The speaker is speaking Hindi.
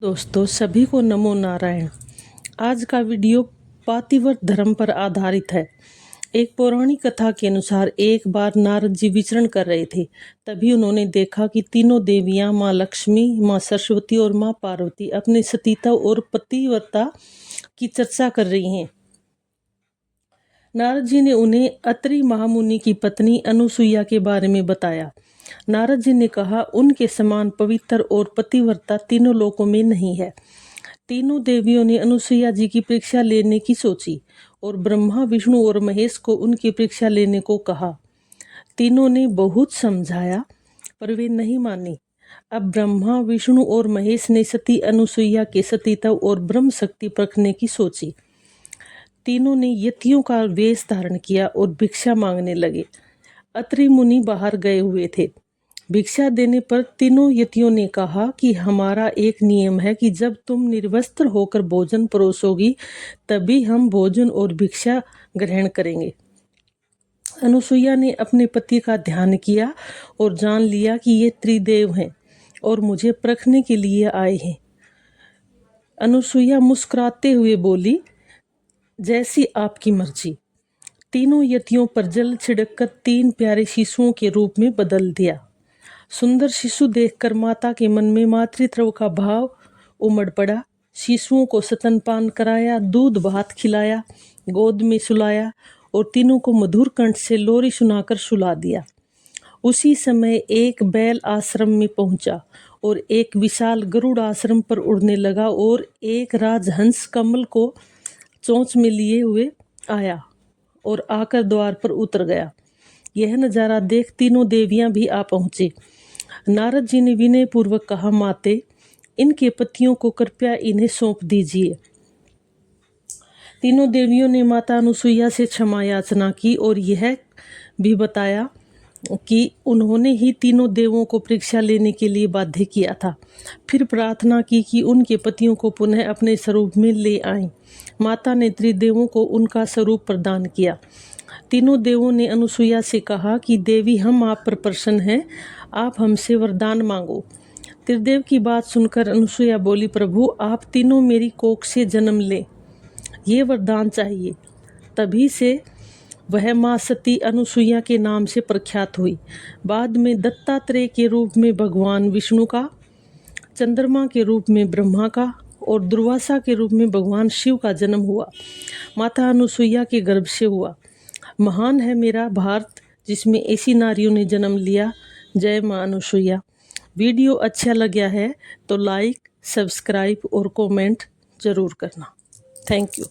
दोस्तों सभी को नमो नारायण। आज का वीडियो पातिव्रत धर्म पर आधारित है। एक पौराणिक कथा के अनुसार एक बार नारद जी विचरण कर रहे थे। तभी उन्होंने देखा कि तीनों देवियां माँ लक्ष्मी, माँ सरस्वती और माँ पार्वती अपने सतीता और पतिव्रता की चर्चा कर रही हैं। नारद जी ने उन्हें अत्रि महामुनि की पत्नी अनुसुईया के बारे में बताया। नारद जी ने कहा, उनके समान पवित्र और पतिव्रता तीनों लोकों में नहीं है। तीनों देवियों ने अनुसुईया जी की परीक्षा लेने की सोची और ब्रह्मा, विष्णु और महेश को उनकी परीक्षा लेने को कहा। तीनों ने बहुत समझाया पर वे नहीं मानी। अब ब्रह्मा, विष्णु और महेश ने सती अनुसुईया के सतीत्व और ब्रह्म शक्ति परखने की सोची। तीनों ने यतियों का वेश धारण किया और भिक्षा मांगने लगे। अत्रि मुनि बाहर गए हुए थे। भिक्षा देने पर तीनों यतियों ने कहा कि हमारा एक नियम है कि जब तुम निर्वस्त्र होकर भोजन परोसोगी तभी हम भोजन और भिक्षा ग्रहण करेंगे। अनुसुईया ने अपने पति का ध्यान किया और जान लिया कि ये त्रिदेव हैं और मुझे परखने के लिए आए हैं। अनुसुईया मुस्कुराते हुए बोली, जैसी आपकी मर्जी। तीनों यतियों पर जल छिड़ककर 3 प्यारे शिशुओं के रूप में बदल दिया। सुंदर शिशु देखकर माता के मन में मातृत्व का भाव उमड़ पड़ा। शिशुओं को स्तनपान कराया, दूध भात खिलाया, गोद में सुलाया और तीनों को मधुर कंठ से लोरी सुनाकर सुला दिया। उसी समय एक बैल आश्रम में पहुंचा और एक विशाल गरुड़ आश्रम पर उड़ने लगा और एक राजहंस कमल को चोंच में लिए हुए आया और आकर द्वार पर उतर गया। यह नज़ारा देख तीनों देवियां भी आ पहुंचे। नारद जी ने विनय पूर्वक कहा, माते, इनके पतियों को कृपया इन्हें सौंप दीजिए। तीनों देवियों ने माता अनुसुईया से क्षमा याचना की और यह भी बताया कि उन्होंने ही तीनों देवों को परीक्षा लेने के लिए बाध्य किया था। फिर प्रार्थना की कि उनके पतियों को पुनः अपने स्वरूप में ले आएं। माता ने त्रिदेवों को उनका स्वरूप प्रदान किया। तीनों देवों ने अनुसुईया से कहा कि देवी, हम आप पर प्रसन्न हैं, आप हमसे वरदान मांगो। त्रिदेव की बात सुनकर अनुसुईया बोली, प्रभु, आप तीनों मेरी कोख से जन्म लें, ये वरदान चाहिए। तभी से वह माँ सती अनुसुईया के नाम से प्रख्यात हुई। बाद में दत्तात्रेय के रूप में भगवान विष्णु का, चंद्रमा के रूप में ब्रह्मा का और दुर्वासा के रूप में भगवान शिव का जन्म हुआ। माता अनुसुईया के गर्भ से हुआ। महान है मेरा भारत जिसमें ऐसी नारियों ने जन्म लिया। जय माँ अनुसुईया। वीडियो अच्छा लगा है तो लाइक, सब्सक्राइब और कमेंट जरूर करना। Thank you.